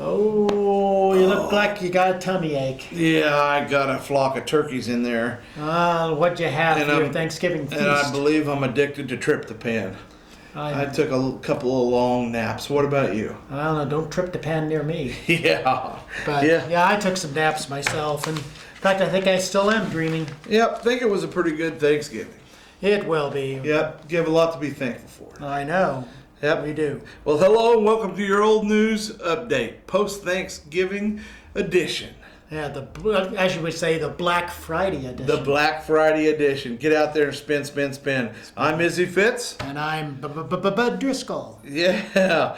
Oh, you look like you got a tummy ache. Yeah, I got a flock of turkeys in there. What'd you have for your Thanksgiving feast? And I believe I'm addicted to tryptophan. I took a couple of long naps. What about you? I don't know. Don't tryptophan near me. Yeah. But yeah, I took some naps myself. And in fact, I think I still am dreaming. Yep, I think it was a pretty good Thanksgiving. It will be. Yep, you have a lot to be thankful for. I know. Yep. We do. Well, hello and welcome to your old news update, post-Thanksgiving edition. Yeah, as you would say, the Black Friday edition. The Black Friday edition. Get out there and spin, spin, spin. I'm Izzy Fitz. And I'm Bud Driscoll. Yeah.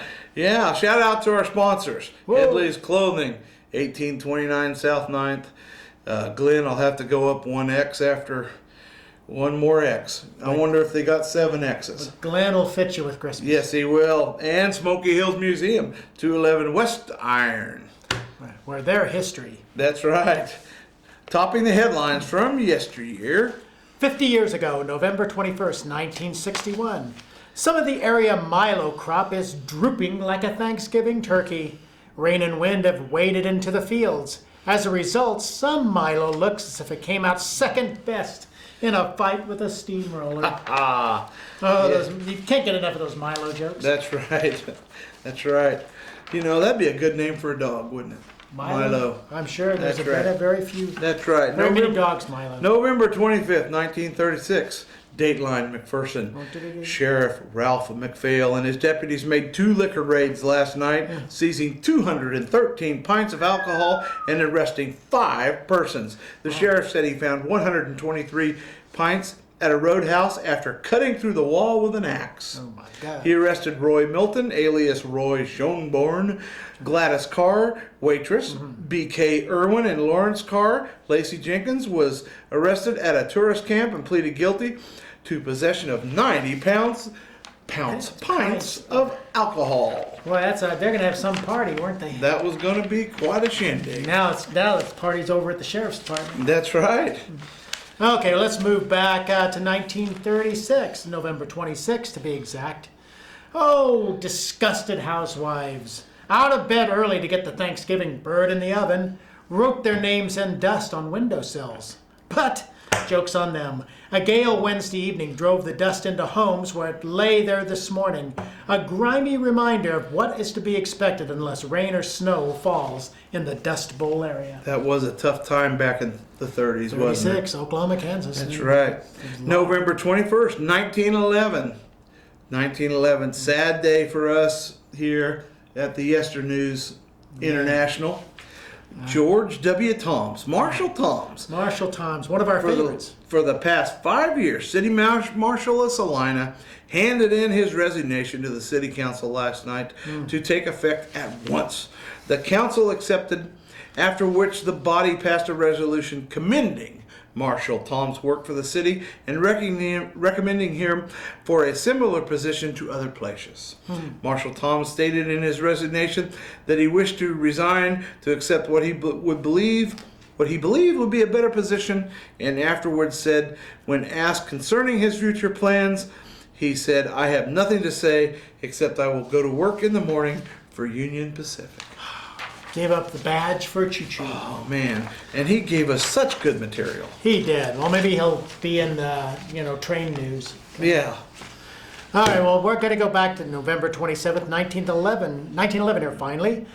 Shout out to our sponsors. Whoa. Headley's Clothing, 1829 South 9th. Glenn, I'll have to go up 1X after one more X. I wonder if they got 7 X's. But Glenn will fit you with Christmas. Yes, he will. And Smoky Hills Museum, 211 West Iron. Where their history. That's right. Topping the headlines from yesteryear. 50 years ago, November 21st, 1961, some of the area milo crop is drooping like a Thanksgiving turkey. Rain and wind have waded into the fields. As a result, some milo looks as if it came out second best in a fight with a steamroller. You can't get enough of those milo jokes. That's right. That's right. You know, that'd be a good name for a dog, wouldn't it? Milo. I'm sure there's That's right. very few. That's right. Very many dogs, Milo. November 25th, 1936. Dateline McPherson. Sheriff Ralph McPhail and his deputies made 2 liquor raids last night, seizing 213 pints of alcohol and arresting 5 persons. The sheriff said he found 123 pints at a roadhouse after cutting through the wall with an axe. Oh my God. He arrested Roy Milton, alias Roy Schoenborn, Gladys Carr, waitress, B.K. Irwin, and Lawrence Carr. Lacey Jenkins was arrested at a tourist camp and pleaded guilty to possession of 90 pints of alcohol. Well, they're going to have some party, weren't they? That was going to be quite a shindig. Now the party's over at the sheriff's department. That's right. Okay, let's move back to 1936, November 26 to be exact. Oh, disgusted housewives, out of bed early to get the Thanksgiving bird in the oven, wrote their names in dust on windowsills. But, joke's on them, a gale Wednesday evening drove the dust into homes where it lay there this morning, a grimy reminder of what is to be expected unless rain or snow falls in the Dust Bowl area. That was a tough time back in the 30s, wasn't it? 36, Oklahoma, Kansas. That's right. November 21st, 1911. 1911, sad day for us here at the Yester News International. George W. Toms, Marshall Toms, one of our favorites. For the past 5 years, City Marshal of Salina handed in his resignation to the City Council last night to take effect at once. The council accepted, after which the body passed a resolution commending Marshal Tom's work for the city and recommending him for a similar position to other places. Marshal Tom stated in his resignation that he wished to resign to accept what he believed would be a better position, and afterwards said, when asked concerning his future plans, he said, "I have nothing to say except I will go to work in the morning for Union Pacific." Gave up the badge for Choo-Choo. Oh, man. And he gave us such good material. He did. Well, maybe he'll be in the, train news. Yeah. All right, well, we're going to go back to November 27th, 1911 here, finally.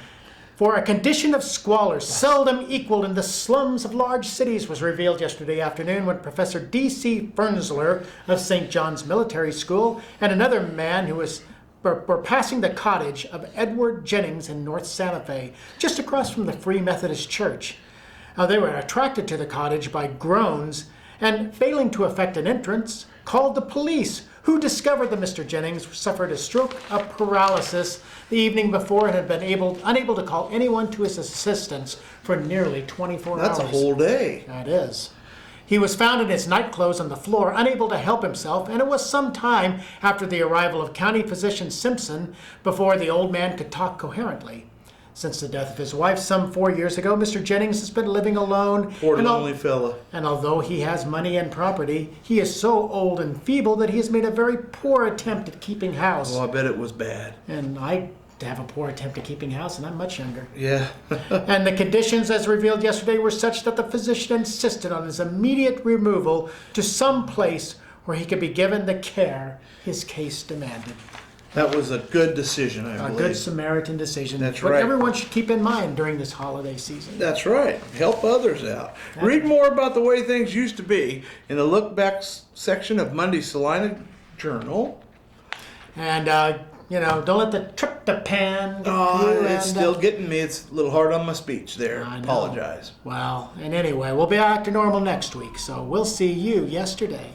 For a condition of squalor seldom equaled in the slums of large cities was revealed yesterday afternoon when Professor D.C. Fernsler of St. John's Military School and another man who were passing the cottage of Edward Jennings in North Santa Fe, just across from the Free Methodist Church. They were attracted to the cottage by groans and, failing to effect an entrance, called the police, who discovered that Mr. Jennings suffered a stroke of paralysis the evening before and had been unable to call anyone to his assistance for nearly 24 hours. That's a whole day. That is. He was found in his nightclothes on the floor, unable to help himself, and it was some time after the arrival of County Physician Simpson before the old man could talk coherently. Since the death of his wife some 4 years ago, Mr. Jennings has been living alone. Poor lonely fella. And although he has money and property, he is so old and feeble that he has made a very poor attempt at keeping house. Oh, I bet it was bad. And I to have a poor attempt at keeping house, and I'm much younger. Yeah. And the conditions, as revealed yesterday, were such that the physician insisted on his immediate removal to some place where he could be given the care his case demanded. That was a good decision, I A believe. good Samaritan decision. That's what right. everyone should keep in mind during this holiday season. That's right. Help others out. Read more about the way things used to be in the look back section of Monday's Salina Journal. And, don't let the tryptophan get Oh, you. it's still getting me. It's a little hard on my speech there. I know. Apologize. Well, and anyway, we'll be back to normal next week, so we'll see you yesterday.